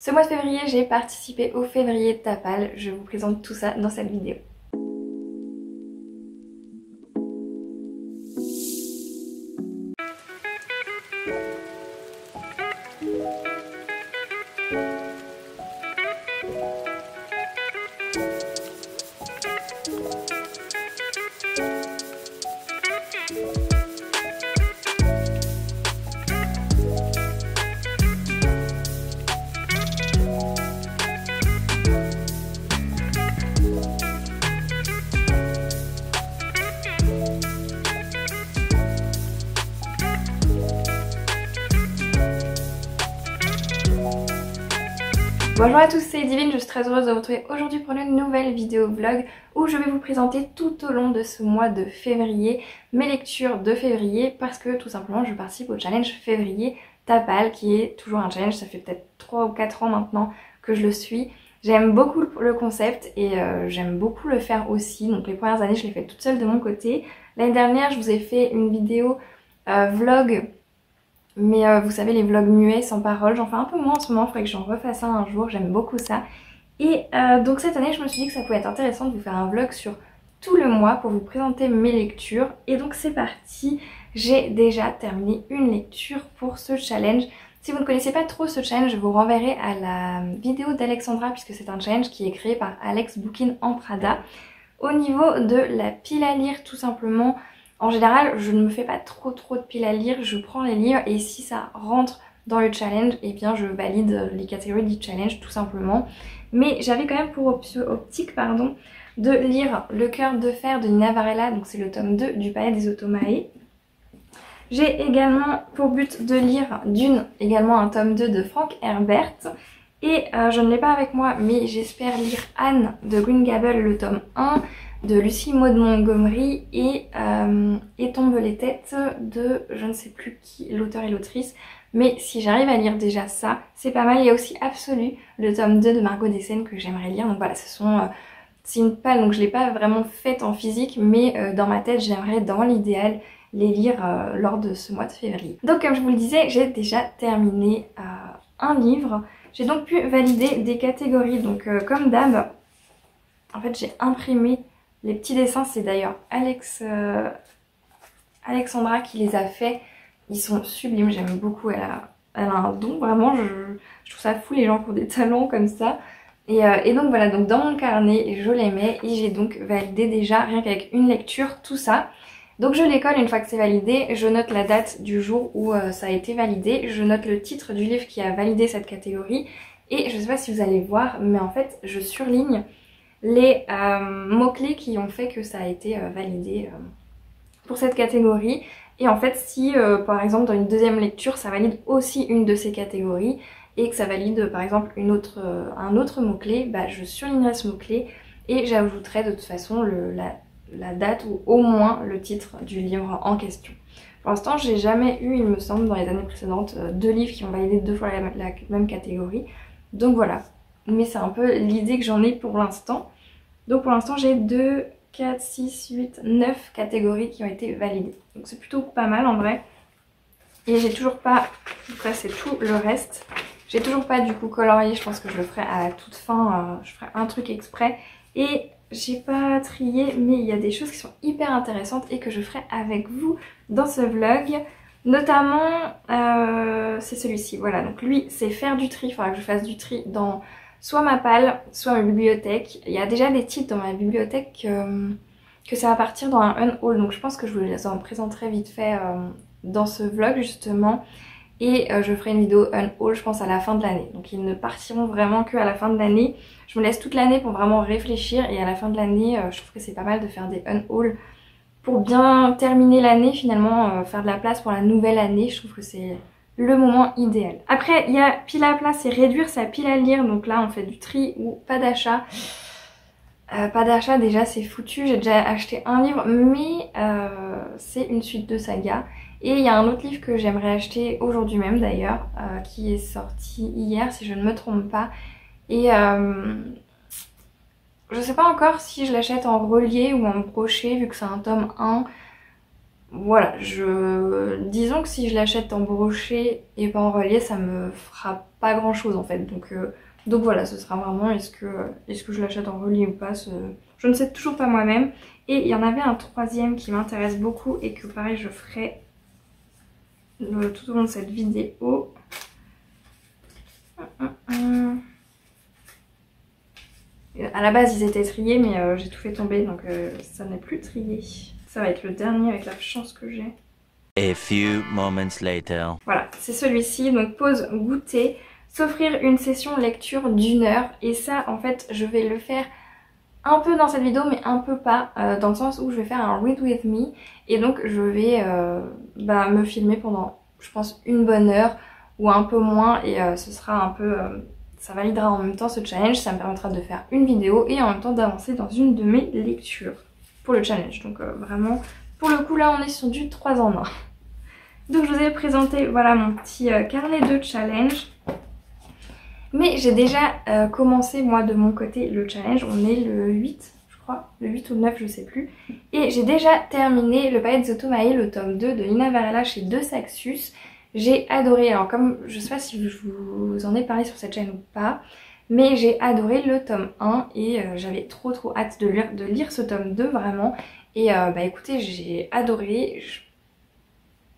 Ce mois de février, j'ai participé au février Tapal. Je vous présente tout ça dans cette vidéo. Bonjour à tous, c'est Divine, je suis très heureuse de vous retrouver aujourd'hui pour une nouvelle vidéo vlog où je vais vous présenter tout au long de ce mois de février mes lectures de février parce que tout simplement je participe au challenge février Tapal qui est toujours un challenge, ça fait peut-être 3 ou 4 ans maintenant que je le suis. J'aime beaucoup le concept et j'aime beaucoup le faire aussi, donc les premières années je l'ai fait toute seule de mon côté. L'année dernière je vous ai fait une vidéo vlog. Mais vous savez, les vlogs muets sans parole, j'en fais un peu moins en ce moment, il faudrait que j'en refasse un jour, j'aime beaucoup ça. Et donc cette année, je me suis dit que ça pouvait être intéressant de vous faire un vlog sur tout le mois pour vous présenter mes lectures. Et donc c'est parti, j'ai déjà terminé une lecture pour ce challenge. Si vous ne connaissez pas trop ce challenge, je vous renverrai à la vidéo d'Alexandra puisque c'est un challenge qui est créé par Alex Bookin en Prada. Au niveau de la pile à lire, tout simplement, en général, je ne me fais pas trop de piles à lire, je prends les livres et si ça rentre dans le challenge, eh bien je valide les catégories du challenge tout simplement. Mais j'avais quand même pour optique de lire Le cœur de fer de Nina Varela, donc c'est le tome 2 du Palais des Automae. J'ai également pour but de lire Dune, également un tome 2 de Frank Herbert. Et je ne l'ai pas avec moi, mais j'espère lire Anne de Green Gables, le tome 1. De Lucie Maud Montgomery et Tombe les têtes de je ne sais plus qui, l'auteur et l'autrice. Mais si j'arrive à lire déjà ça, c'est pas mal. Il y a aussi Absolu, le tome 2 de Margot Dessène que j'aimerais lire. Donc voilà, c'est une palle, donc je l'ai pas vraiment faite en physique, mais dans ma tête, j'aimerais dans l'idéal les lire lors de ce mois de février. Donc comme je vous le disais, j'ai déjà terminé un livre. J'ai donc pu valider des catégories. Donc comme d'hab, en fait j'ai imprimé les petits dessins, c'est d'ailleurs Alexandra qui les a fait. Ils sont sublimes, j'aime beaucoup, elle a un don, vraiment, je trouve ça fou les gens qui ont des talents comme ça. Et donc voilà, donc dans mon carnet, je les mets et j'ai donc validé déjà, rien qu'avec une lecture, tout ça. Donc je les colle une fois que c'est validé, je note la date du jour où ça a été validé, je note le titre du livre qui a validé cette catégorie et je sais pas si vous allez voir, mais en fait je surligne les mots-clés qui ont fait que ça a été validé pour cette catégorie. Et en fait si par exemple dans une deuxième lecture ça valide aussi une de ces catégories et que ça valide par exemple un autre mot-clé, bah, je surlignerai ce mot-clé et j'ajouterai de toute façon la date ou au moins le titre du livre en question. Pour l'instant j'ai jamais eu, il me semble, dans les années précédentes, deux livres qui ont validé deux fois la même catégorie. Donc voilà. Mais c'est un peu l'idée que j'en ai pour l'instant. Donc pour l'instant j'ai 2, 4, 6, 8, 9 catégories qui ont été validées. Donc c'est plutôt pas mal en vrai. Et j'ai toujours pas, après c'est tout le reste, j'ai toujours pas du coup colorié, je pense que je le ferai à la toute fin, je ferai un truc exprès. Et j'ai pas trié, mais il y a des choses qui sont hyper intéressantes et que je ferai avec vous dans ce vlog. Notamment, c'est celui-ci, voilà, donc lui c'est faire du tri, il faudra que je fasse du tri dans soit ma palle, soit ma bibliothèque. Il y a déjà des titres dans ma bibliothèque que ça va partir dans un unhaul, donc je pense que je vous les en présenterai vite fait dans ce vlog justement. Et je ferai une vidéo unhaul je pense à la fin de l'année, donc ils ne partiront vraiment que à la fin de l'année. Je me laisse toute l'année pour vraiment réfléchir et à la fin de l'année je trouve que c'est pas mal de faire des unhaul pour bien terminer l'année finalement, faire de la place pour la nouvelle année. Je trouve que c'est le moment idéal. Après il y a pile à place et réduire sa pile à lire, donc là on fait du tri ou pas d'achat. Pas d'achat, déjà c'est foutu, j'ai déjà acheté un livre mais c'est une suite de saga. Et il y a un autre livre que j'aimerais acheter aujourd'hui même d'ailleurs, qui est sorti hier si je ne me trompe pas. Et je sais pas encore si je l'achète en relié ou en brochet vu que c'est un tome 1. voilà, disons que si je l'achète en brochet et pas en relié, ça me fera pas grand chose en fait. Donc voilà, ce sera vraiment est-ce que je l'achète en relié ou pas, je ne sais toujours pas moi-même. Et il y en avait un troisième qui m'intéresse beaucoup et que pareil je ferai tout au long de cette vidéo. À la base ils étaient triés mais j'ai tout fait tomber donc ça n'est plus trié. Ça va être le dernier avec la chance que j'ai. A few moments later. Voilà, c'est celui-ci, donc pause goûter, s'offrir une session lecture d'1 heure. Et ça en fait je vais le faire un peu dans cette vidéo mais un peu pas, dans le sens où je vais faire un read with me. Et donc je vais me filmer pendant je pense une bonne heure ou un peu moins et ce sera un peu... ça validera en même temps ce challenge, ça me permettra de faire une vidéo et en même temps d'avancer dans une de mes lectures pour le challenge. Donc vraiment, pour le coup là on est sur du 3 en 1. Donc je vous ai présenté voilà mon petit carnet de challenge. Mais j'ai déjà commencé moi de mon côté le challenge, on est le 8 je crois, le 8 ou le 9 je sais plus. Et j'ai déjà terminé le Palais des Otomae, le tome 2 de Lina Varela chez De Saxus. J'ai adoré, alors comme je sais pas si je vous en ai parlé sur cette chaîne ou pas, mais j'ai adoré le tome 1 et j'avais trop hâte de lire ce tome 2 vraiment. Et écoutez, j'ai adoré.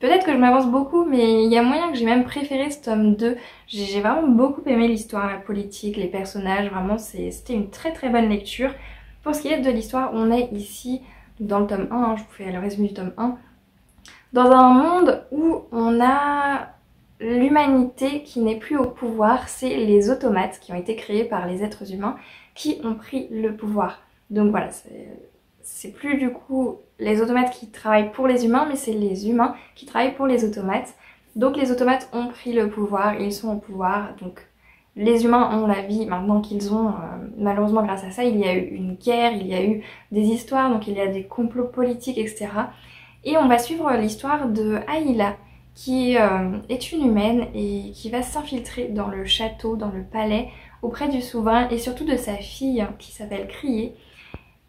Peut-être que je m'avance beaucoup, mais il y a moyen que j'ai même préféré ce tome 2. J'ai vraiment beaucoup aimé l'histoire, la politique, les personnages, vraiment c'était une très très bonne lecture. Pour ce qui est de l'histoire, on est ici dans le tome 1, hein, je vous fais le résumé du tome 1. Dans un monde où on a l'humanité qui n'est plus au pouvoir, c'est les automates qui ont été créés par les êtres humains qui ont pris le pouvoir. Donc voilà, c'est plus du coup les automates qui travaillent pour les humains, mais c'est les humains qui travaillent pour les automates. Donc les automates ont pris le pouvoir, ils sont au pouvoir, donc les humains ont la vie maintenant qu'ils ont. Malheureusement grâce à ça, il y a eu une guerre, il y a eu des histoires, donc il y a des complots politiques, etc. Et on va suivre l'histoire de Aïla, qui est une humaine et qui va s'infiltrer dans le château, dans le palais, auprès du souverain et surtout de sa fille qui s'appelle Crier.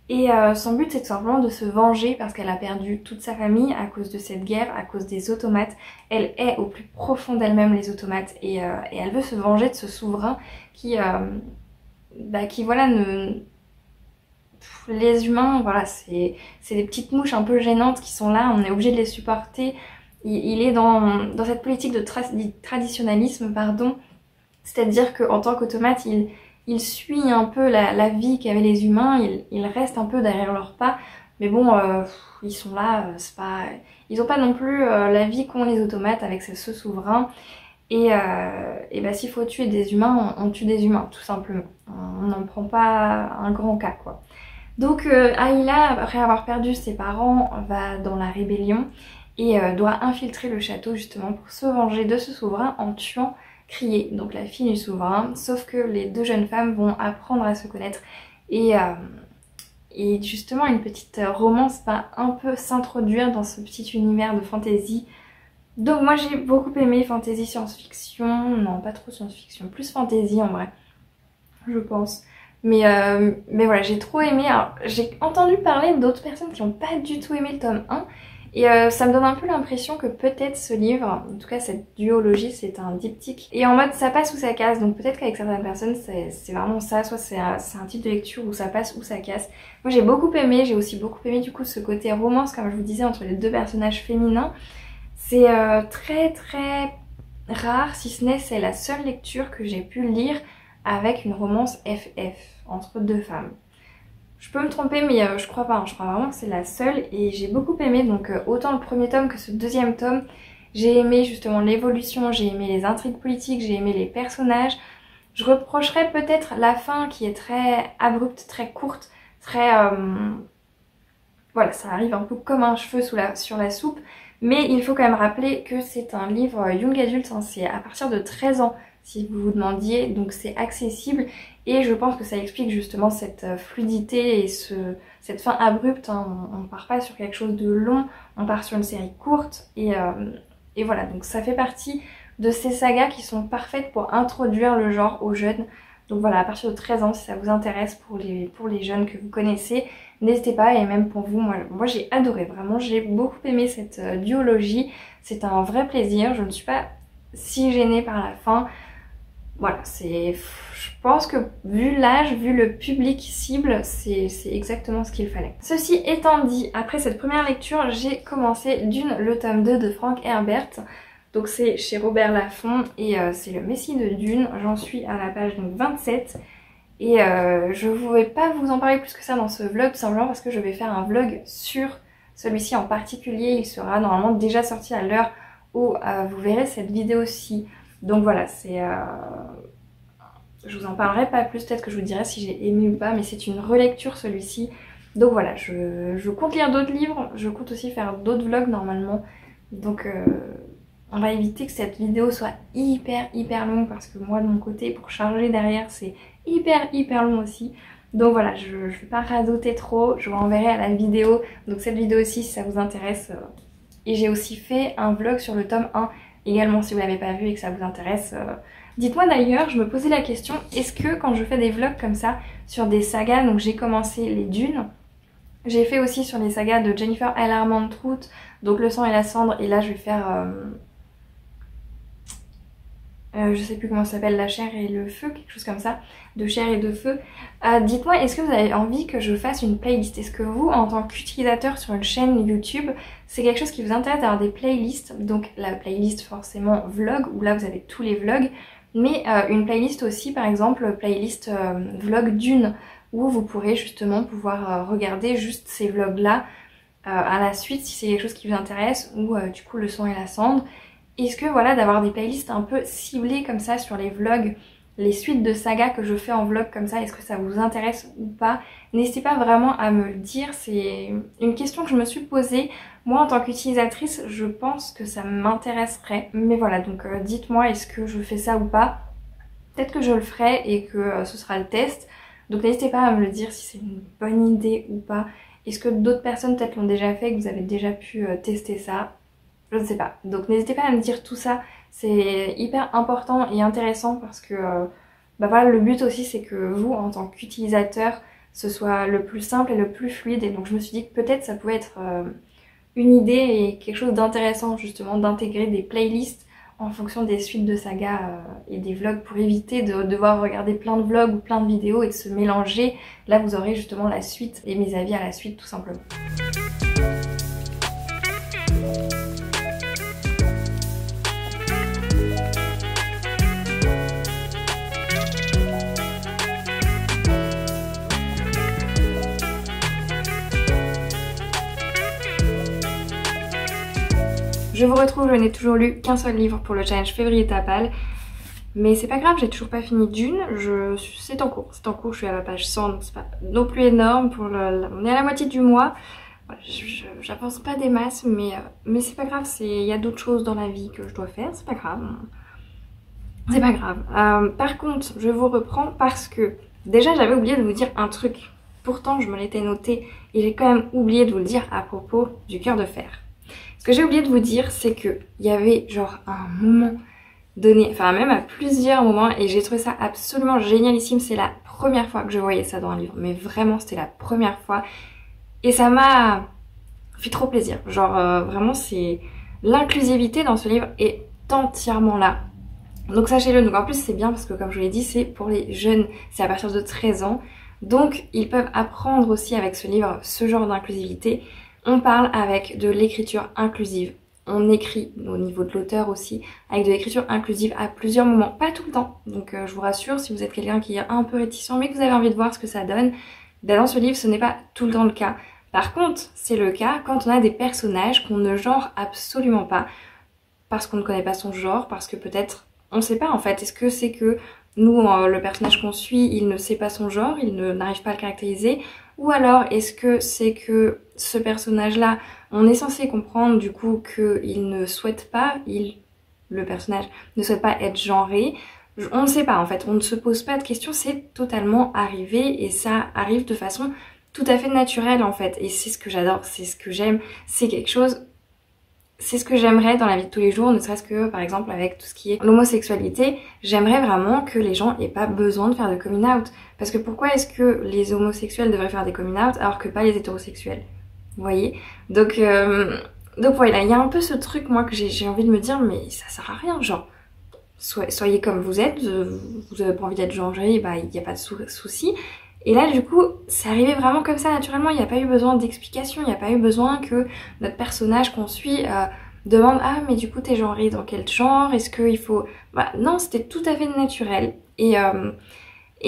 Et son but c'est tout simplement de se venger parce qu'elle a perdu toute sa famille à cause de cette guerre, à cause des automates. Elle est au plus profond d'elle-même les automates et elle veut se venger de ce souverain qui voilà les humains, voilà, c'est des petites mouches un peu gênantes qui sont là, on est obligé de les supporter. Il est dans cette politique de traditionnalisme, pardon, c'est-à-dire qu'en tant qu'automate, il suit un peu la vie qu'avaient les humains, il reste un peu derrière leurs pas, mais bon, ils sont là, c'est pas... Ils n'ont pas non plus la vie qu'ont les automates avec ce souverain. Et s'il faut tuer des humains, on tue des humains, tout simplement. On n'en prend pas un grand cas, quoi. Donc Aïla, après avoir perdu ses parents, va dans la rébellion et doit infiltrer le château justement pour se venger de ce souverain en tuant Crier, donc la fille du souverain. Sauf que les deux jeunes femmes vont apprendre à se connaître et justement une petite romance va un peu s'introduire dans ce petit univers de fantasy. Donc moi j'ai beaucoup aimé fantasy science-fiction, non pas trop science-fiction, plus fantasy en vrai, je pense. Mais voilà, j'ai trop aimé. Alors j'ai entendu parler d'autres personnes qui n'ont pas du tout aimé le tome 1 et ça me donne un peu l'impression que peut-être ce livre, en tout cas cette duologie, c'est un diptyque et en mode ça passe ou ça casse. Donc peut-être qu'avec certaines personnes c'est vraiment ça, soit c'est un type de lecture où ça passe ou ça casse. Moi j'ai beaucoup aimé, j'ai aussi beaucoup aimé du coup ce côté romance comme je vous disais entre les deux personnages féminins. C'est très très rare, si ce n'est c'est la seule lecture que j'ai pu lire avec une romance FF entre deux femmes. Je peux me tromper mais je crois pas, hein. Je crois vraiment que c'est la seule et j'ai beaucoup aimé donc autant le premier tome que ce deuxième tome. J'ai aimé justement l'évolution, j'ai aimé les intrigues politiques, j'ai aimé les personnages. Je reprocherais peut-être la fin qui est très abrupte, très courte, très... voilà, ça arrive un peu comme un cheveu sur la soupe. Mais il faut quand même rappeler que c'est un livre young adulte, hein, c'est à partir de 13 ans si vous vous demandiez, donc c'est accessible et je pense que ça explique justement cette fluidité et cette fin abrupte, hein. On part pas sur quelque chose de long, on part sur une série courte et voilà, donc ça fait partie de ces sagas qui sont parfaites pour introduire le genre aux jeunes. Donc voilà, à partir de 13 ans, si ça vous intéresse pour les jeunes que vous connaissez, n'hésitez pas. Et même pour vous, moi j'ai adoré, vraiment, j'ai beaucoup aimé cette duologie. C'est un vrai plaisir, je ne suis pas si gênée par la fin. Voilà, je pense que vu l'âge, vu le public cible, c'est exactement ce qu'il fallait. Ceci étant dit, après cette première lecture, j'ai commencé Dune, le tome 2 de Frank Herbert. Donc c'est chez Robert Laffont et c'est le Messie de Dune. J'en suis à la page donc 27. Et je ne voulais pas vous en parler plus que ça dans ce vlog, tout simplement parce que je vais faire un vlog sur celui-ci en particulier. Il sera normalement déjà sorti à l'heure où vous verrez cette vidéo-ci. Donc voilà, je vous en parlerai pas plus, peut-être que je vous dirai si j'ai aimé ou pas, mais c'est une relecture celui-ci. Donc voilà, je compte lire d'autres livres, je compte aussi faire d'autres vlogs normalement. Donc on va éviter que cette vidéo soit hyper longue parce que moi de mon côté, pour charger derrière, c'est hyper long aussi. Donc voilà, je ne vais pas radoter trop, je vous renverrai à la vidéo. Donc cette vidéo aussi si ça vous intéresse. Et j'ai aussi fait un vlog sur le tome 1 également si vous l'avez pas vu et que ça vous intéresse. Dites-moi d'ailleurs, je me posais la question, est-ce que quand je fais des vlogs comme ça sur des sagas, donc j'ai commencé les Dunes, j'ai fait aussi sur les sagas de Jennifer L. Armentrout, donc Le sang et la cendre, et là je vais faire... je sais plus comment ça s'appelle, La chair et le feu, quelque chose comme ça, de chair et de feu. Dites-moi, est-ce que vous avez envie que je fasse une playlist? Est-ce que vous, en tant qu'utilisateur sur une chaîne YouTube, c'est quelque chose qui vous intéresse d'avoir des playlists? Donc la playlist forcément vlog, où là vous avez tous les vlogs, mais une playlist aussi, par exemple, playlist vlog Dune, où vous pourrez justement pouvoir regarder juste ces vlogs-là à la suite, si c'est quelque chose qui vous intéresse, ou du coup Le sang et la cendre. Est-ce que voilà, d'avoir des playlists un peu ciblées comme ça sur les vlogs, les suites de sagas que je fais en vlog comme ça, est-ce que ça vous intéresse ou pas? N'hésitez pas vraiment à me le dire, c'est une question que je me suis posée. Moi en tant qu'utilisatrice, je pense que ça m'intéresserait. Mais voilà, donc dites-moi est-ce que je fais ça ou pas. Peut-être que je le ferai et que ce sera le test. Donc n'hésitez pas à me le dire si c'est une bonne idée ou pas. Est-ce que d'autres personnes peut-être l'ont déjà fait, que vous avez déjà pu tester ça? Je ne sais pas. Donc n'hésitez pas à me dire tout ça. C'est hyper important et intéressant parce que bah voilà, le but aussi c'est que vous en tant qu'utilisateur ce soit le plus simple et le plus fluide. Et donc je me suis dit que peut-être ça pouvait être une idée et quelque chose d'intéressant justement d'intégrer des playlists en fonction des suites de sagas et des vlogs pour éviter de devoir regarder plein de vlogs ou plein de vidéos et de se mélanger. Là vous aurez justement la suite et mes avis à la suite tout simplement. Je vous retrouve, je n'ai toujours lu qu'un seul livre pour le challenge février Tapal. Mais c'est pas grave, j'ai toujours pas fini Dune, c'est en cours, je suis à la page 100, donc c'est pas non plus énorme, on est à la moitié du mois. Voilà, j'avance pas des masses, mais c'est pas grave, il y a d'autres choses dans la vie que je dois faire, c'est pas grave. C'est pas grave. Par contre, je vous reprends parce que déjà j'avais oublié de vous dire un truc. Pourtant je me l'étais noté et j'ai quand même oublié de vous le dire à propos du cœur de fer. Ce que j'ai oublié de vous dire, c'est qu'il y avait genre un moment donné, enfin même à plusieurs moments, et j'ai trouvé ça absolument génialissime. C'est la première fois que je voyais ça dans un livre, mais vraiment c'était la première fois. Et ça m'a fait trop plaisir. Genre vraiment c'est... L'inclusivité dans ce livre est entièrement là. Donc sachez-le, donc en plus c'est bien parce que comme je vous l'ai dit, c'est pour les jeunes, c'est à partir de 13 ans. Donc ils peuvent apprendre aussi avec ce livre ce genre d'inclusivité. On parle avec de l'écriture inclusive. On écrit au niveau de l'auteur aussi avec de l'écriture inclusive à plusieurs moments, pas tout le temps. Donc je vous rassure, si vous êtes quelqu'un qui est un peu réticent mais que vous avez envie de voir ce que ça donne, ben dans ce livre ce n'est pas tout le temps le cas. Par contre, c'est le cas quand on a des personnages qu'on ne genre absolument pas parce qu'on ne connaît pas son genre, parce que peut-être, on ne sait pas en fait, est-ce que c'est que nous, le personnage qu'on suit, il ne sait pas son genre, il n'arrive pas à le caractériser, ou alors est-ce que c'est que ce personnage-là, on est censé comprendre du coup qu'il ne souhaite pas, le personnage ne souhaite pas être genré. On ne sait pas en fait, on ne se pose pas de questions, c'est totalement arrivé et ça arrive de façon tout à fait naturelle en fait. Et c'est ce que j'adore, c'est ce que j'aime, c'est quelque chose... c'est ce que j'aimerais dans la vie de tous les jours, ne serait-ce que par exemple avec tout ce qui est l'homosexualité, j'aimerais vraiment que les gens aient pas besoin de faire de coming out. Parce que pourquoi est-ce que les homosexuels devraient faire des coming out alors que pas les hétérosexuels? Vous voyez? Donc voilà, il y a un peu ce truc moi que j'ai envie de me dire, mais ça sert à rien, genre soyez comme vous êtes, vous avez pas envie d'être genré, bah il n'y a pas de souci. Et là du coup c'est arrivé vraiment comme ça naturellement, il n'y a pas eu besoin d'explication, il n'y a pas eu besoin que notre personnage qu'on suit demande ah mais du coup t'es genré dans quel genre, est-ce qu'il faut... Bah non, c'était tout à fait naturel et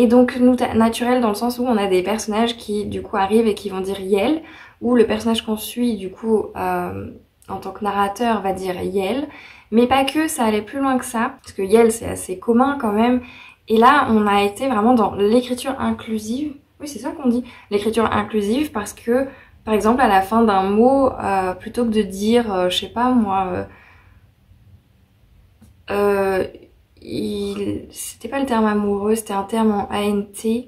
donc nous naturel dans le sens où on a des personnages qui du coup arrivent et qui vont dire Yel, ou le personnage qu'on suit du coup en tant que narrateur va dire Yel, mais pas que, ça allait plus loin que ça, parce que Yel c'est assez commun quand même. Et là, on a été vraiment dans l'écriture inclusive. Oui, c'est ça qu'on dit, l'écriture inclusive, parce que, par exemple, à la fin d'un mot, plutôt que de dire, je sais pas moi, c'était pas le terme amoureux, c'était un terme en ANT.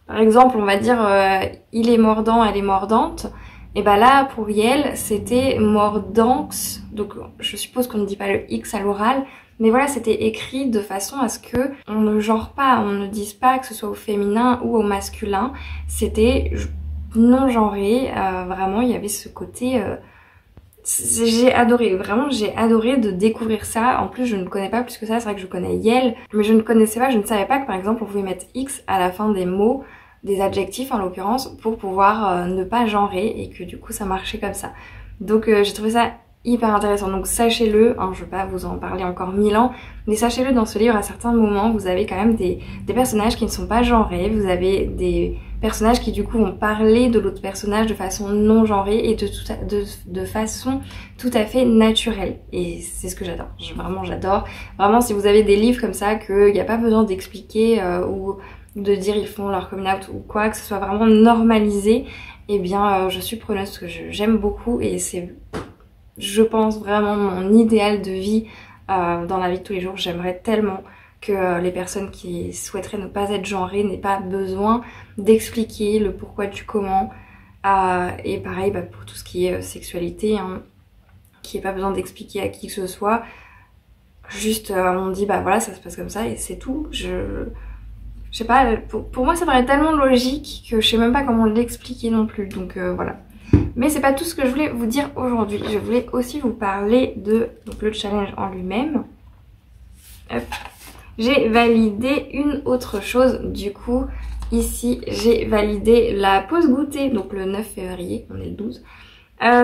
Par exemple, on va dire, il est mordant, elle est mordante. Et bah là, pour Yel, c'était mordanx. Donc, je suppose qu'on ne dit pas le X à l'oral. Mais voilà, c'était écrit de façon à ce que on ne genre pas, on ne dise pas que ce soit au féminin ou au masculin. C'était non genré, vraiment il y avait ce côté... j'ai adoré, vraiment j'ai adoré de découvrir ça. En plus je ne connais pas plus que ça, c'est vrai que je connais Yel, mais je ne connaissais pas, je ne savais pas que par exemple on pouvait mettre X à la fin des mots, des adjectifs en l'occurrence, pour pouvoir ne pas genrer et que du coup ça marchait comme ça. Donc j'ai trouvé ça hyper intéressant, donc sachez-le, hein, je vais pas vous en parler encore 1000 ans, mais sachez-le, dans ce livre à certains moments vous avez quand même des personnages qui ne sont pas genrés, vous avez des personnages qui du coup vont parler de l'autre personnage de façon non genrée et de façon tout à fait naturelle, et c'est ce que j'adore, vraiment j'adore. Vraiment si vous avez des livres comme ça qu'il n'y a pas besoin d'expliquer ou de dire ils font leur coming out ou quoi, que ce soit vraiment normalisé, et bien je suis preneuse parce que j'aime beaucoup et c'est, je pense, vraiment mon idéal de vie dans la vie de tous les jours. J'aimerais tellement que les personnes qui souhaiteraient ne pas être genrées n'aient pas besoin d'expliquer le pourquoi du comment. Et pareil bah, pour tout ce qui est sexualité, hein, qu'il n'y ait pas besoin d'expliquer à qui que ce soit. Juste on dit bah voilà ça se passe comme ça et c'est tout. Je sais pas, pour moi ça paraît tellement logique que je sais même pas comment l'expliquer non plus. Donc voilà. Mais c'est pas tout ce que je voulais vous dire aujourd'hui. Je voulais aussi vous parler de donc, le challenge en lui-même. J'ai validé une autre chose. Du coup, ici, j'ai validé la pause goûter, donc le 9 février, on est le 12.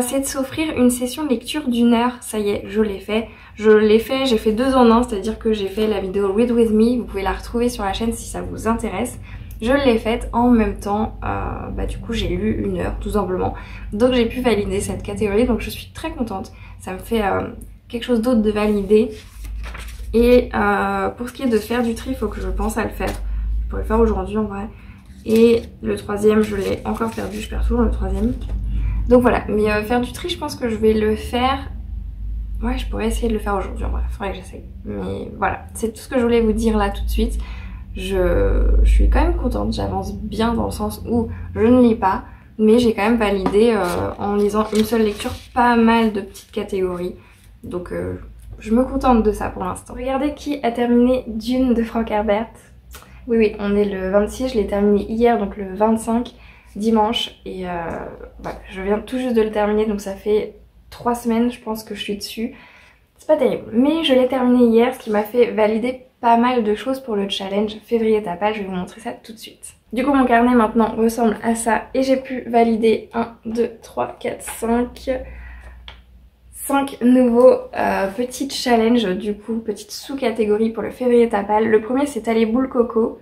C'est de s'offrir une session de lecture d'1 heure. Ça y est, je l'ai fait. J'ai fait 2 en 1, c'est-à-dire que j'ai fait la vidéo Read With Me. Vous pouvez la retrouver sur la chaîne si ça vous intéresse. Je l'ai faite en même temps, bah du coup j'ai lu 1 heure tout simplement. Donc j'ai pu valider cette catégorie, donc je suis très contente. Ça me fait quelque chose d'autre de valider. Et pour ce qui est de faire du tri, il faut que je pense à le faire. Je pourrais le faire aujourd'hui en vrai. Et le 3e, je l'ai encore perdu, je perds toujours le 3e. Donc voilà, mais faire du tri, je pense que je vais le faire... Ouais, je pourrais essayer de le faire aujourd'hui en vrai, il faudrait que j'essaye. Mais voilà, c'est tout ce que je voulais vous dire là tout de suite. Je suis quand même contente, j'avance bien dans le sens où je ne lis pas, mais j'ai quand même validé en lisant une seule lecture pas mal de petites catégories. Donc je me contente de ça pour l'instant. Regardez qui a terminé Dune de Frank Herbert. Oui, on est le 26, je l'ai terminé hier, donc le 25, dimanche. Et voilà, je viens tout juste de le terminer, donc ça fait 3 semaines je pense que je suis dessus. C'est pas terrible, mais je l'ai terminé hier, ce qui m'a fait valider pas mal de choses pour le challenge février tapal, je vais vous montrer ça tout de suite. Du coup mon carnet maintenant ressemble à ça et j'ai pu valider 1, 2, 3, 4, 5 nouveaux petits challenges, du coup petites sous-catégories pour le février tapal. Le premier c'est aller boule coco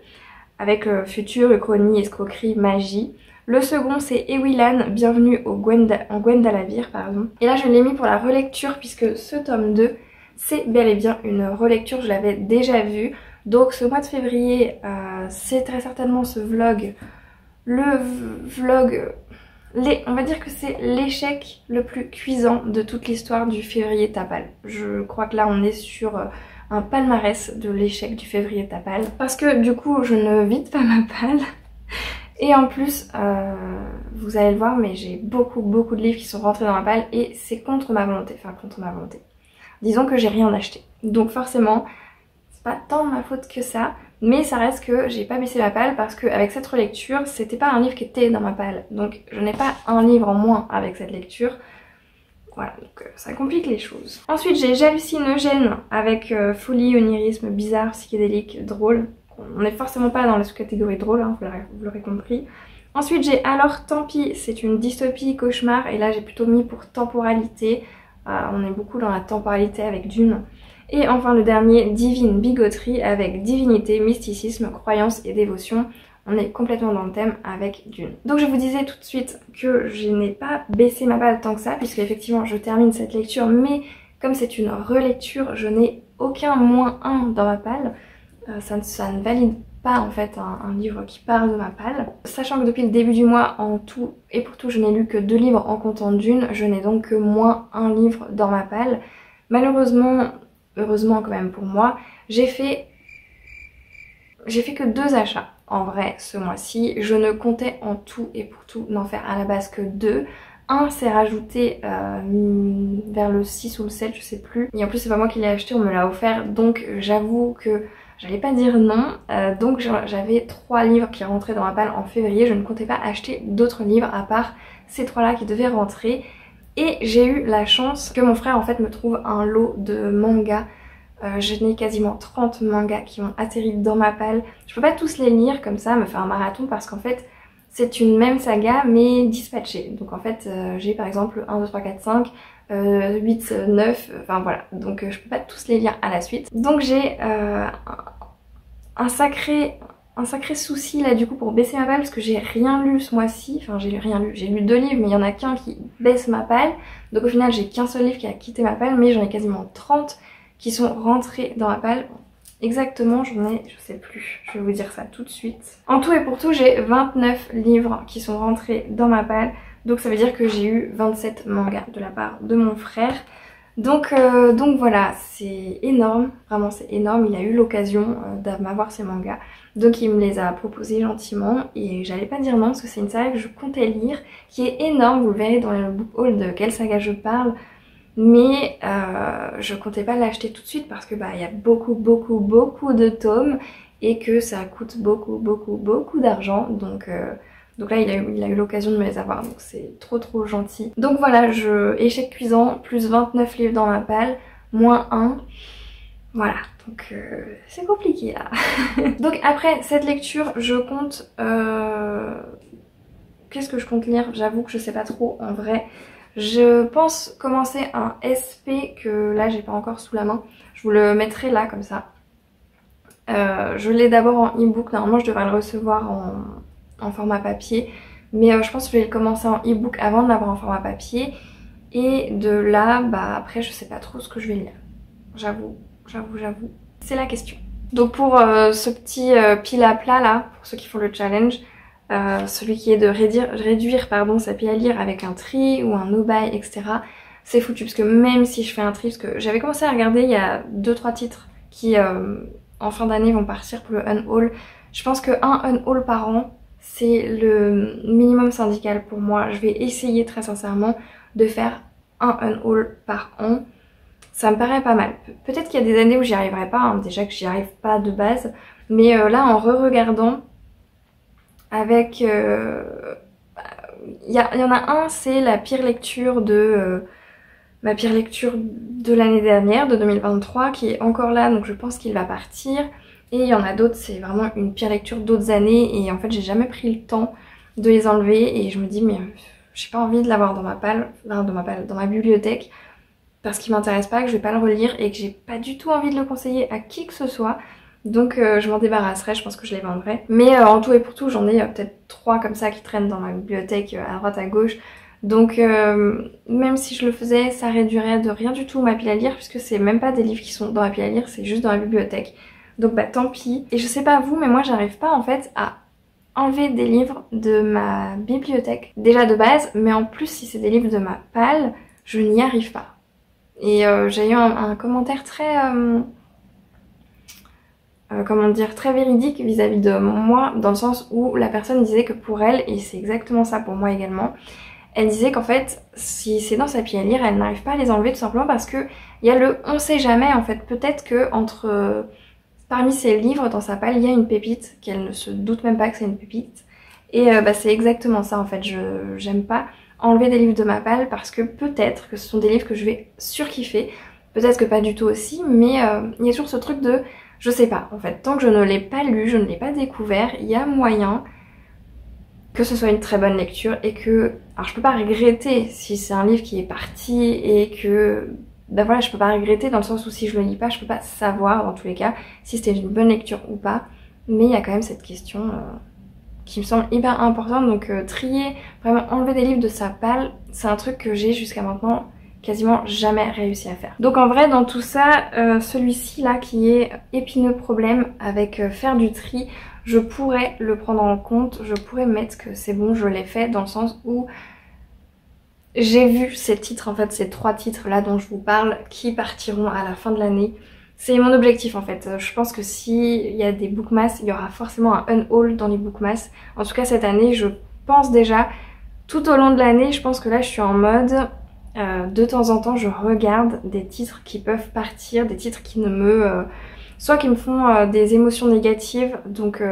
avec futur, uchronie, escroquerie, magie. Le second c'est Ewilan, bienvenue en Gwendalavir, pardon. Et là je l'ai mis pour la relecture puisque ce tome 2 c'est bel et bien une relecture, je l'avais déjà vue. Donc ce mois de février, c'est très certainement ce vlog, on va dire que c'est l'échec le plus cuisant de toute l'histoire du février tapal. Je crois que là on est sur un palmarès de l'échec du février tapal. Parce que du coup je ne vide pas ma palle. Et en plus, vous allez le voir, mais j'ai beaucoup de livres qui sont rentrés dans ma palle et c'est contre ma volonté, enfin contre ma volonté. Disons que j'ai rien acheté. Donc forcément, c'est pas tant de ma faute que ça, mais ça reste que j'ai pas baissé ma palle parce qu'avec cette relecture, c'était pas un livre qui était dans ma palle. Donc je n'ai pas un livre en moins avec cette lecture. Voilà, donc ça complique les choses. Ensuite j'ai J'hallucinogène avec folie, onirisme, bizarre, psychédélique, drôle. On n'est forcément pas dans la sous-catégorie drôle, hein, vous l'aurez compris. Ensuite j'ai Alors tant pis, c'est une dystopie cauchemar et là j'ai plutôt mis pour temporalité. On est beaucoup dans la temporalité avec Dune. Et enfin le dernier, Divine bigoterie avec divinité, mysticisme, croyance et dévotion. On est complètement dans le thème avec Dune. Donc je vous disais tout de suite que je n'ai pas baissé ma palle tant que ça, puisque effectivement je termine cette lecture, mais comme c'est une relecture, je n'ai aucun -1 dans ma palle. Ça ne valide pas en fait un livre qui part de ma palle. Sachant que depuis le début du mois, en tout et pour tout, je n'ai lu que 2 livres en comptant Dune, je n'ai donc que -1 livre dans ma palle. Malheureusement, heureusement quand même pour moi, j'ai fait que 2 achats en vrai ce mois-ci. Je ne comptais en tout et pour tout n'en faire à la base que 2. Un s'est rajouté vers le 6 ou le 7, je sais plus. Et en plus c'est pas moi qui l'ai acheté, on me l'a offert, donc j'avoue que j'allais pas dire non. Donc j'avais 3 livres qui rentraient dans ma palle en février. Je ne comptais pas acheter d'autres livres à part ces 3 là qui devaient rentrer. Et j'ai eu la chance que mon frère en fait me trouve un lot de mangas. Je n'ai quasiment 30 mangas qui ont atterri dans ma palle. Je peux pas tous les lire comme ça, me faire un marathon, parce qu'en fait c'est une même saga mais dispatchée. Donc en fait j'ai par exemple 1, 2, 3, 4, 5, 8, 9, enfin voilà. Donc je peux pas tous les lire à la suite. Donc j'ai un sacré souci là du coup pour baisser ma palle, parce que j'ai rien lu ce mois-ci. Enfin j'ai rien lu, j'ai lu 2 livres mais il y en a qu'un qui baisse ma palle. Donc au final j'ai qu'un seul livre qui a quitté ma palle, mais j'en ai quasiment 30 qui sont rentrés dans ma palle. Exactement, j'en ai, je sais plus, je vais vous dire ça tout de suite. En tout et pour tout, j'ai 29 livres qui sont rentrés dans ma palle. Donc ça veut dire que j'ai eu 27 mangas de la part de mon frère. Donc voilà, c'est énorme, vraiment c'est énorme. Il a eu l'occasion de m'avoir ces mangas. Donc il me les a proposés gentiment et j'allais pas dire non parce que c'est une saga que je comptais lire, qui est énorme, vous le verrez dans le book haul de quelle saga je parle. Mais je comptais pas l'acheter tout de suite parce que bah il y a beaucoup de tomes et que ça coûte beaucoup d'argent. Donc là il a eu l'occasion de me les avoir, donc c'est trop gentil. Donc voilà, échec cuisant, plus 29 livres dans ma palle, -1. Voilà, donc c'est compliqué là. Donc après cette lecture, je compte... Qu'est-ce que je compte lire? J'avoue que je sais pas trop en vrai. Je pense commencer un SP que là j'ai pas encore sous la main. Je vous le mettrai là comme ça. Je l'ai d'abord en e-book. Normalement je devrais le recevoir en format papier. Mais je pense que je vais le commencer en e-book avant de l'avoir en format papier. Et de là, bah après je sais pas trop ce que je vais lire. J'avoue. C'est la question. Donc pour ce petit pile à plat là, pour ceux qui font le challenge, celui qui est de réduire sa pile à lire avec un tri ou un no-buy, etc. C'est foutu parce que même si je fais un tri, parce que j'avais commencé à regarder, il y a 2-3 titres qui en fin d'année vont partir pour le unhaul. Je pense que un unhaul par an, c'est le minimum syndical pour moi. Je vais essayer très sincèrement de faire un unhaul par an. Ça me paraît pas mal. Peut-être qu'il y a des années où j'y arriverai pas, hein, déjà que j'y arrive pas de base. Mais là en re-regardant, avec... il y en a un, c'est la pire lecture de... ma pire lecture de l'année dernière, de 2023, qui est encore là, donc je pense qu'il va partir. Et il y en a d'autres, c'est vraiment une pire lecture d'autres années, et en fait j'ai jamais pris le temps de les enlever, et je me dis mais j'ai pas envie de l'avoir dans ma palle, dans ma bibliothèque, parce qu'il m'intéresse pas, que je vais pas le relire, et que j'ai pas du tout envie de le conseiller à qui que ce soit. Donc je m'en débarrasserai, je pense que je les vendrai. Mais en tout et pour tout, j'en ai peut-être 3 comme ça qui traînent dans ma bibliothèque à droite à gauche. Donc même si je le faisais, ça réduirait de rien du tout ma pile à lire, puisque c'est même pas des livres qui sont dans ma pile à lire, c'est juste dans la bibliothèque. Donc bah tant pis. Et je sais pas vous, mais moi j'arrive pas en fait à enlever des livres de ma bibliothèque. Déjà de base, mais en plus si c'est des livres de ma palle, je n'y arrive pas. Et j'ai eu un commentaire très... comment dire, très véridique vis-à-vis de moi, dans le sens où la personne disait que pour elle, et c'est exactement ça pour moi également, elle disait qu'en fait, si c'est dans sa pile à lire, elle n'arrive pas à les enlever tout simplement parce que il y a le on sait jamais en fait. Peut-être que parmi ses livres dans sa palle, il y a une pépite, qu'elle ne se doute même pas que c'est une pépite. Et c'est exactement ça en fait. J'aime pas enlever des livres de ma palle parce que peut-être que ce sont des livres que je vais surkiffer. Peut-être que pas du tout aussi, mais il y a toujours ce truc de je sais pas en fait. Tant que je ne l'ai pas lu, je ne l'ai pas découvert, il y a moyen que ce soit une très bonne lecture et que... Alors je peux pas regretter si c'est un livre qui est parti et que... Ben voilà, je peux pas regretter dans le sens où si je le lis pas, je peux pas savoir dans tous les cas si c'était une bonne lecture ou pas. Mais il y a quand même cette question qui me semble hyper importante. Donc trier, vraiment enlever des livres de sa palle, c'est un truc que j'ai jusqu'à maintenant quasiment jamais réussi à faire. Donc en vrai dans tout ça, celui-ci là qui est épineux problème avec faire du tri, je pourrais le prendre en compte, je pourrais mettre que c'est bon, je l'ai fait dans le sens où j'ai vu ces titres, en fait ces 3 titres là dont je vous parle qui partiront à la fin de l'année. C'est mon objectif en fait. Je pense que s'il y a des bookmass, il y aura forcément un unhaul dans les bookmass. En tout cas cette année, je pense déjà, tout au long de l'année, je pense que là je suis en mode... de temps en temps je regarde des titres qui peuvent partir, des titres qui ne me... soit qui me font des émotions négatives, donc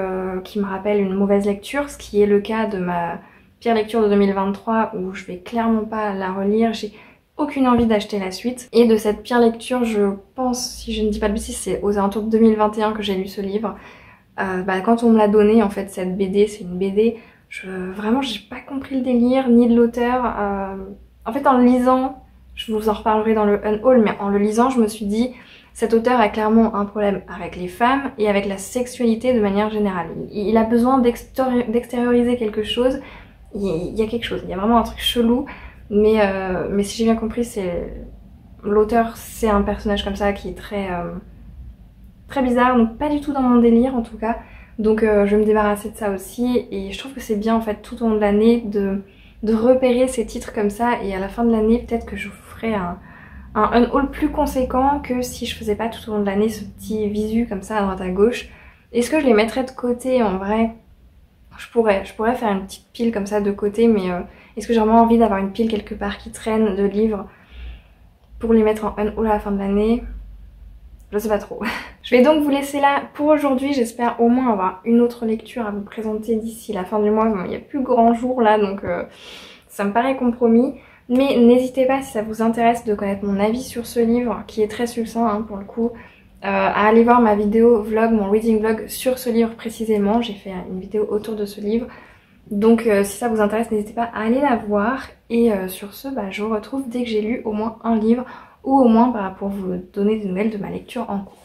qui me rappellent une mauvaise lecture, ce qui est le cas de ma pire lecture de 2023 où je vais clairement pas la relire, j'ai aucune envie d'acheter la suite. Et de cette pire lecture, je pense, si je ne dis pas de bêtises, c'est aux alentours de 2021 que j'ai lu ce livre. Quand on me l'a donné, en fait, cette BD, c'est une BD, vraiment j'ai pas compris le délire, ni de l'auteur. En fait, en le lisant, je vous en reparlerai dans le unhaul, mais en le lisant, je me suis dit... Cet auteur a clairement un problème avec les femmes et avec la sexualité de manière générale. Il a besoin d'extérioriser quelque chose. Il y a quelque chose, il y a vraiment un truc chelou. Mais si j'ai bien compris, l'auteur, c'est un personnage comme ça qui est très bizarre. Donc pas du tout dans mon délire en tout cas. Donc je vais me débarrasser de ça aussi. Et je trouve que c'est bien en fait tout au long de l'année de repérer ces titres comme ça. Et à la fin de l'année, peut-être que je vous ferai un haul plus conséquent que si je faisais pas tout au long de l'année ce petit visu comme ça à droite à gauche. Est-ce que je les mettrais de côté en vrai? Je pourrais faire une petite pile comme ça de côté, mais est-ce que j'ai vraiment envie d'avoir une pile quelque part qui traîne de livres pour les mettre en haul à la fin de l'année? Je sais pas trop. Je vais donc vous laisser là pour aujourd'hui. J'espère au moins avoir une autre lecture à vous présenter d'ici la fin du mois. Bon, il n'y a plus grand jour là, donc ça me paraît compromis. Mais n'hésitez pas si ça vous intéresse de connaître mon avis sur ce livre qui est très succinct hein, pour le coup, à aller voir ma vidéo vlog, mon reading vlog sur ce livre précisément. J'ai fait une vidéo autour de ce livre. Donc si ça vous intéresse, n'hésitez pas à aller la voir. Et sur ce, je vous retrouve dès que j'ai lu au moins un livre ou au moins pour vous donner des nouvelles de ma lecture en cours.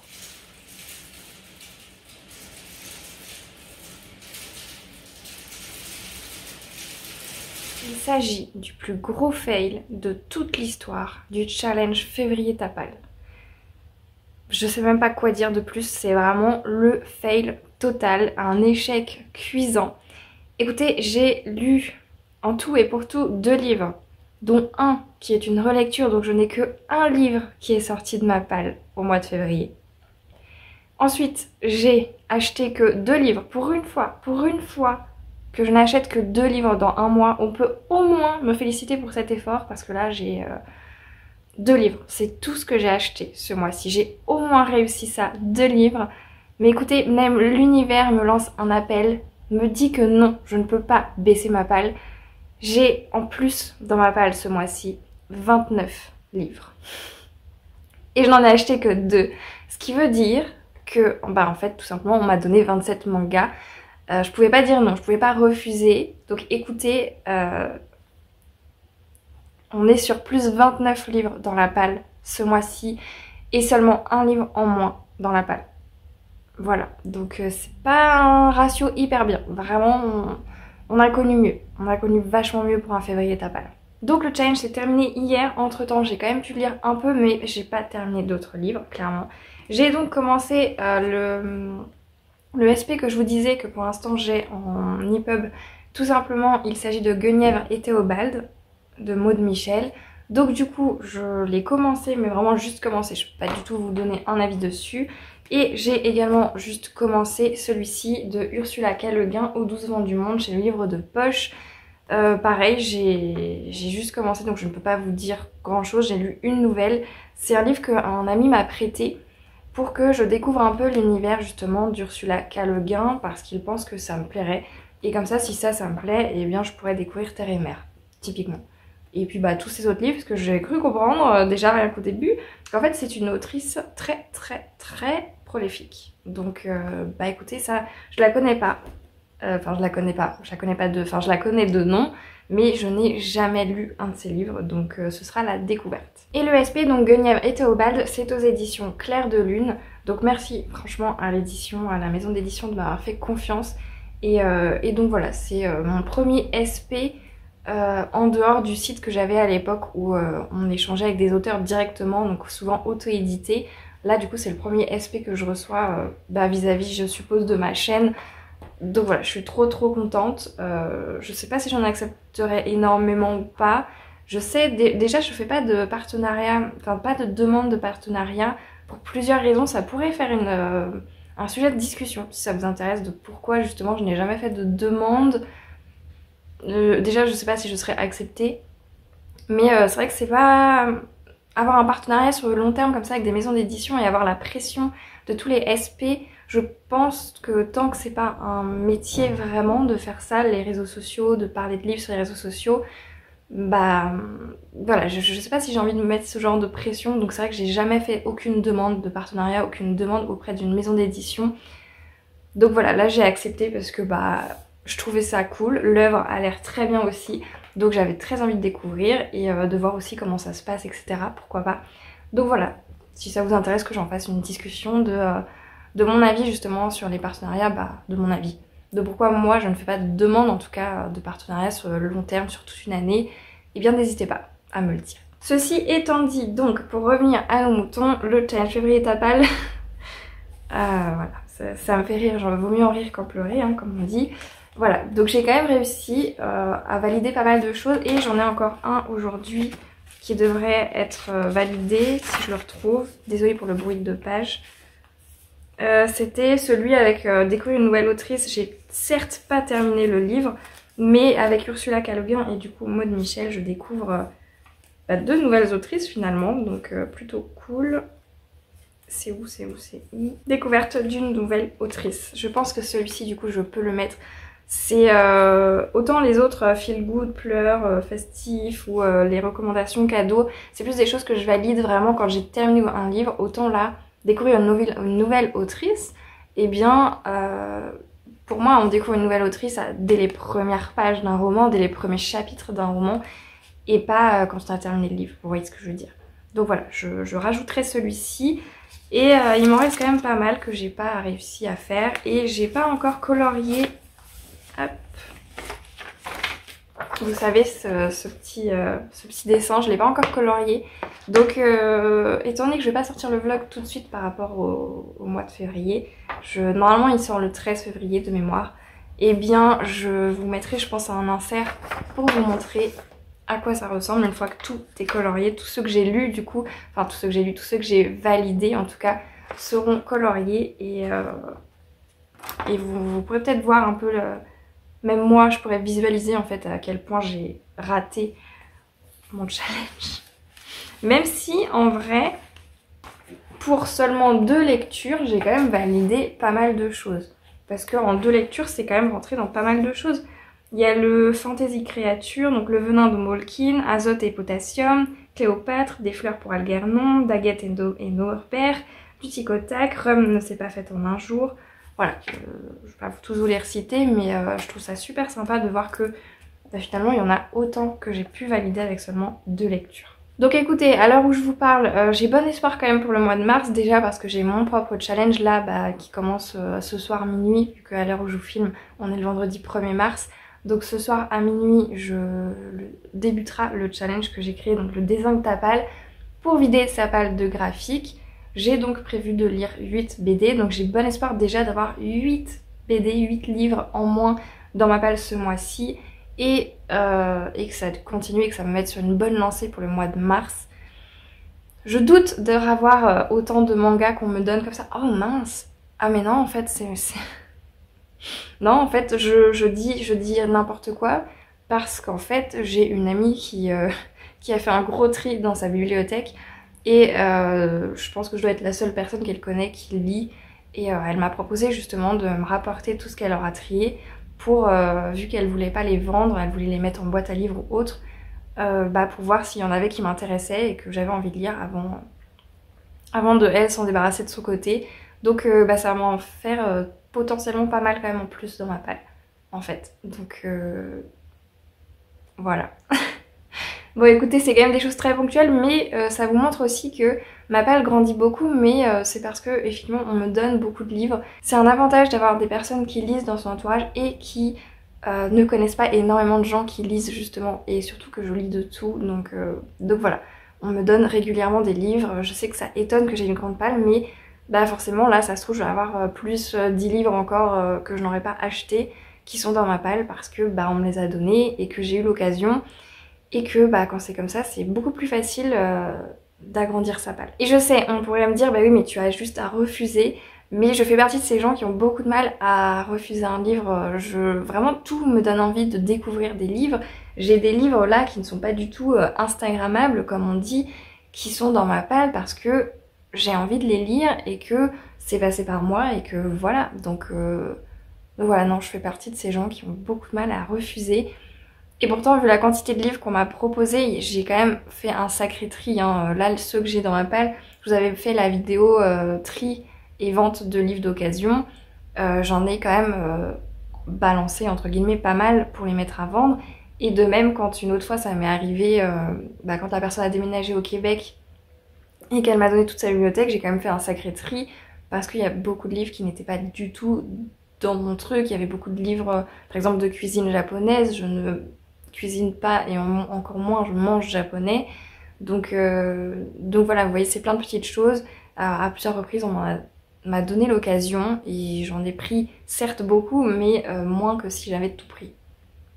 Il s'agit du plus gros fail de toute l'histoire du challenge février ta palle. Je sais même pas quoi dire de plus, c'est vraiment le fail total, un échec cuisant. Écoutez, j'ai lu en tout et pour tout 2 livres, dont un qui est une relecture, donc je n'ai que un livre qui est sorti de ma palle au mois de février. Ensuite, j'ai acheté que 2 livres pour une fois, que je n'achète que 2 livres dans un mois. On peut au moins me féliciter pour cet effort parce que là j'ai 2 livres. C'est tout ce que j'ai acheté ce mois-ci. J'ai au moins réussi ça, 2 livres. Mais écoutez, même l'univers me lance un appel, me dit que non, je ne peux pas baisser ma palle. J'ai en plus dans ma palle ce mois-ci 29 livres. Et je n'en ai acheté que 2. Ce qui veut dire que, en fait, tout simplement, on m'a donné 27 mangas. Je pouvais pas dire non, je pouvais pas refuser. Donc écoutez, on est sur plus 29 livres dans la palle ce mois-ci et seulement un livre en moins dans la palle. Voilà, donc c'est pas un ratio hyper bien. Vraiment, on a connu mieux. On a connu vachement mieux pour un février ta palle. Donc le challenge s'est terminé hier. Entre temps, j'ai quand même pu lire un peu, mais j'ai pas terminé d'autres livres, clairement. J'ai donc commencé le SP que je vous disais que pour l'instant j'ai en EPUB. Tout simplement, il s'agit de Guenièvre et Théobald de Maud Michel. Donc du coup, je l'ai commencé, mais vraiment juste commencé. Je peux pas du tout vous donner un avis dessus. Et j'ai également juste commencé celui-ci de Ursula K. Le Guin, Aux 12 vents du monde, chez le livre de poche. Pareil, j'ai juste commencé, donc je ne peux pas vous dire grand chose. J'ai lu une nouvelle. C'est un livre qu'un ami m'a prêté pour que je découvre un peu l'univers justement d'Ursula K. Le Guin, parce qu'il pense que ça me plairait. Et comme ça, si ça me plaît, eh bien je pourrais découvrir Terre et Mer, typiquement. Et puis tous ces autres livres, parce que j'ai cru comprendre déjà rien qu'au début, qu'en fait c'est une autrice très prolifique. Donc écoutez, ça, je la connais pas. Enfin, je la connais pas, je la connais de nom, mais je n'ai jamais lu un de ses livres, donc ce sera la découverte. Et le SP, donc Guenièvre et Théobald, c'est aux éditions Clair de Lune. Donc merci franchement à l'édition, à la maison d'édition de m'avoir fait confiance. Et donc voilà, c'est mon premier SP en dehors du site que j'avais à l'époque où on échangeait avec des auteurs directement, donc souvent auto-édités. Là du coup c'est le premier SP que je reçois vis-à-vis, je suppose, de ma chaîne. Donc voilà, je suis trop contente. Je sais pas si j'en accepterai énormément ou pas. Je sais, déjà je fais pas de partenariat, enfin pas de demande de partenariat pour plusieurs raisons. Ça pourrait faire un sujet de discussion si ça vous intéresse, de pourquoi justement je n'ai jamais fait de demande. Déjà je sais pas si je serais acceptée, mais c'est vrai que c'est pas... Avoir un partenariat sur le long terme comme ça avec des maisons d'édition et avoir la pression de tous les SP, je pense que tant que c'est pas un métier vraiment de faire ça, les réseaux sociaux, de parler de livres sur les réseaux sociaux, voilà, je sais pas si j'ai envie de me mettre ce genre de pression. Donc c'est vrai que j'ai jamais fait aucune demande de partenariat, aucune demande auprès d'une maison d'édition. Donc voilà, là j'ai accepté parce que je trouvais ça cool, l'œuvre a l'air très bien aussi. Donc j'avais très envie de découvrir et de voir aussi comment ça se passe, etc. Pourquoi pas. Donc voilà, si ça vous intéresse que j'en fasse une discussion de mon avis justement sur les partenariats, de mon avis. De pourquoi moi je ne fais pas de demande en tout cas de partenariat sur le long terme, sur toute une année, eh bien n'hésitez pas à me le dire. Ceci étant dit, donc pour revenir à nos moutons, le challenge février Tapal, voilà, ça me fait rire, genre vaut mieux en rire qu'en pleurer, hein, comme on dit. Voilà, donc j'ai quand même réussi à valider pas mal de choses et j'en ai encore un aujourd'hui qui devrait être validé si je le retrouve. Désolée pour le bruit de page. C'était celui avec découvrir une nouvelle autrice. J'ai certes pas terminé le livre, mais avec Ursula K. Le Guin et du coup Maud Michel, je découvre deux nouvelles autrices finalement, donc plutôt cool. C'est où Découverte d'une nouvelle autrice. Je pense que celui-ci du coup je peux le mettre. C'est autant les autres feel good, pleurs, festifs ou les recommandations cadeaux, c'est plus des choses que je valide vraiment quand j'ai terminé un livre. Autant là, découvrir une nouvelle autrice, eh bien pour moi on découvre une nouvelle autrice dès les premières pages d'un roman, dès les premiers chapitres d'un roman, et pas quand on a terminé le livre, vous voyez ce que je veux dire. Donc voilà, je rajouterai celui-ci. Et il m'en reste quand même pas mal que j'ai pas réussi à faire, et j'ai pas encore colorié. Hop. Vous savez, ce petit dessin, je l'ai pas encore colorié. Donc, étant donné que je vais pas sortir le vlog tout de suite par rapport au mois de février, normalement il sort le 13 février de mémoire, eh bien je vous mettrai, je pense, un insert pour vous montrer à quoi ça ressemble une fois que tout est colorié. Tous ceux que j'ai lus du coup, enfin tous ceux que j'ai validés en tout cas, seront coloriés et vous pourrez peut-être voir un peu même moi je pourrais visualiser en fait à quel point j'ai raté mon challenge. Même si en vrai pour seulement 2 lectures j'ai quand même validé pas mal de choses. Parce qu'en 2 lectures c'est quand même rentré dans pas mal de choses. Il y a le Fantasy Créature, donc le venin de Molkin, Azote et Potassium, Cléopâtre, Des fleurs pour Algernon, Daguette et Norbert, du Tic au Tac, Rhum ne s'est pas faite en un jour. Voilà, je ne vais pas tous vous les reciter, mais je trouve ça super sympa de voir que finalement il y en a autant que j'ai pu valider avec seulement 2 lectures. Donc écoutez, à l'heure où je vous parle, j'ai bon espoir quand même pour le mois de mars, déjà parce que j'ai mon propre challenge là qui commence ce soir minuit, vu qu'à l'heure où je vous filme, on est le vendredi 1er mars. Donc ce soir à minuit, débutera le challenge que j'ai créé, donc le dézingue Tapal, pour vider sa palle de graphique. J'ai donc prévu de lire 8 BD, donc j'ai bon espoir déjà d'avoir 8 BD, 8 livres en moins dans ma palle ce mois-ci, et que ça continue et que ça me mette sur une bonne lancée pour le mois de mars. Je doute de revoir autant de mangas qu'on me donne comme ça. Oh mince. Ah mais non en fait c'est... Non en fait je dis n'importe quoi parce qu'en fait j'ai une amie qui a fait un gros tri dans sa bibliothèque et je pense que je dois être la seule personne qu'elle connaît qui lit et elle m'a proposé justement de me rapporter tout ce qu'elle aura trié pour, vu qu'elle voulait pas les vendre, elle voulait les mettre en boîte à livres ou autre, pour voir s'il y en avait qui m'intéressaient et que j'avais envie de lire avant de elle s'en débarrasser de son côté. Donc ça va m'en faire potentiellement pas mal quand même en plus dans ma palle en fait. Donc voilà. Bon écoutez, c'est quand même des choses très ponctuelles, mais ça vous montre aussi que ma palle grandit beaucoup, mais c'est parce que effectivement on me donne beaucoup de livres. C'est un avantage d'avoir des personnes qui lisent dans son entourage et qui ne connaissent pas énormément de gens qui lisent justement, et surtout que je lis de tout, donc voilà. On me donne régulièrement des livres, je sais que ça étonne que j'ai une grande palle, mais forcément là ça se trouve je vais avoir plus 10 livres encore que je n'aurais pas acheté qui sont dans ma palle parce que on me les a donnés et que j'ai eu l'occasion. Et que quand c'est comme ça, c'est beaucoup plus facile d'agrandir sa palle. Et je sais, on pourrait me dire, oui mais tu as juste à refuser. Mais je fais partie de ces gens qui ont beaucoup de mal à refuser un livre. Vraiment tout me donne envie de découvrir des livres. J'ai des livres là qui ne sont pas du tout instagrammables comme on dit, qui sont dans ma palle parce que j'ai envie de les lire et que c'est passé par moi et que voilà. Donc voilà, non, je fais partie de ces gens qui ont beaucoup de mal à refuser. Et pourtant, vu la quantité de livres qu'on m'a proposé, j'ai quand même fait un sacré tri. Hein. Là, ceux que j'ai dans ma palle, je vous avais fait la vidéo tri et vente de livres d'occasion. J'en ai quand même balancé, entre guillemets, pas mal pour les mettre à vendre. Et de même, quand une autre fois, ça m'est arrivé, quand la personne a déménagé au Québec et qu'elle m'a donné toute sa bibliothèque, j'ai quand même fait un sacré tri parce qu'il y a beaucoup de livres qui n'étaient pas du tout dans mon truc. Il y avait beaucoup de livres, par exemple, de cuisine japonaise. Je ne cuisine pas et encore moins je mange japonais, donc voilà, vous voyez, c'est plein de petites choses. À plusieurs reprises on m'a donné l'occasion et j'en ai pris certes beaucoup, mais moins que si j'avais tout pris.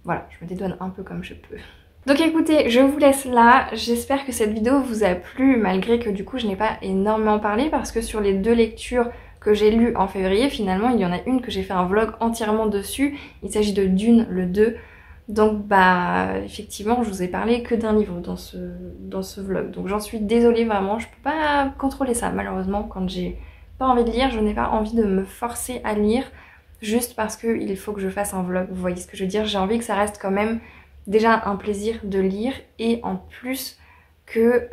Voilà, je me dédouane un peu comme je peux. Donc écoutez, je vous laisse là, j'espère que cette vidéo vous a plu malgré que du coup je n'ai pas énormément parlé parce que sur les 2 lectures que j'ai lues en février, finalement il y en a une que j'ai fait un vlog entièrement dessus, il s'agit de Dune le 2. Donc effectivement je vous ai parlé que d'un livre dans ce vlog, donc j'en suis désolée vraiment, je peux pas contrôler ça malheureusement. Quand j'ai pas envie de lire, je n'ai pas envie de me forcer à lire juste parce qu'il faut que je fasse un vlog, vous voyez ce que je veux dire. J'ai envie que ça reste quand même déjà un plaisir de lire et en plus que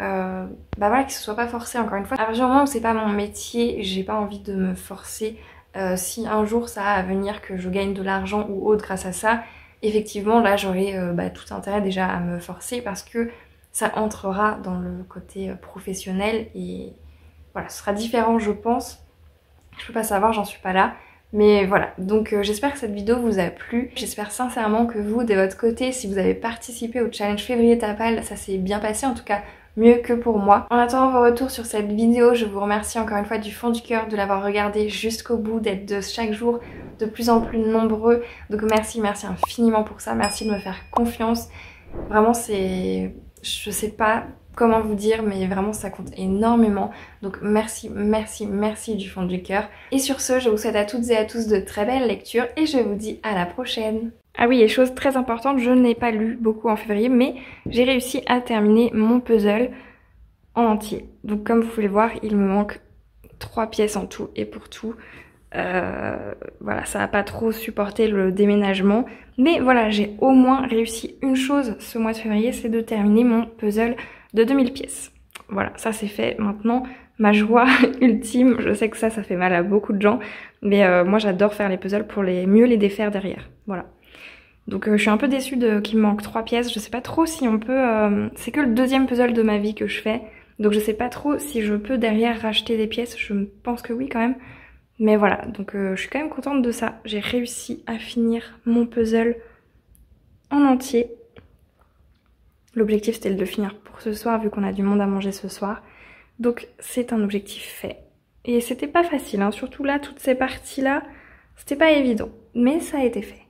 voilà, que ce soit pas forcé encore une fois. À partir du moment où c'est pas mon métier, j'ai pas envie de me forcer. Si un jour ça a à venir que je gagne de l'argent ou autre grâce à ça, effectivement là j'aurai tout intérêt déjà à me forcer parce que ça entrera dans le côté professionnel et voilà, ce sera différent je pense. Je peux pas savoir, j'en suis pas là. Mais voilà, donc j'espère que cette vidéo vous a plu. J'espère sincèrement que vous, de votre côté, si vous avez participé au challenge février ta palle, ça s'est bien passé, en tout cas mieux que pour moi. En attendant vos retours sur cette vidéo, je vous remercie encore une fois du fond du cœur de l'avoir regardé jusqu'au bout, d'être de chaque jour de plus en plus nombreux. Donc merci infiniment pour ça, merci de me faire confiance. Vraiment c'est... je sais pas comment vous dire, mais vraiment ça compte énormément. Donc merci du fond du cœur. Et sur ce, je vous souhaite à toutes et à tous de très belles lectures et je vous dis à la prochaine. Ah oui, et chose très importante, je n'ai pas lu beaucoup en février, mais j'ai réussi à terminer mon puzzle en entier. Donc comme vous pouvez le voir, il me manque 3 pièces en tout et pour tout. Voilà, ça n'a pas trop supporté le déménagement. Mais voilà, j'ai au moins réussi une chose ce mois de février, c'est de terminer mon puzzle de 2000 pièces. Voilà, ça c'est fait. Maintenant, ma joie ultime, je sais que ça fait mal à beaucoup de gens, mais moi j'adore faire les puzzles pour mieux les défaire derrière. Voilà. Donc je suis un peu déçue qu'il me manque 3 pièces. Je sais pas trop si on peut... c'est que le 2e puzzle de ma vie que je fais. Donc je sais pas trop si je peux derrière racheter des pièces. Je pense que oui quand même. Mais voilà, donc je suis quand même contente de ça. J'ai réussi à finir mon puzzle en entier. L'objectif c'était de le finir pour ce soir vu qu'on a du monde à manger ce soir. Donc c'est un objectif fait. Et c'était pas facile, hein. Surtout là, toutes ces parties-là, c'était pas évident. Mais ça a été fait.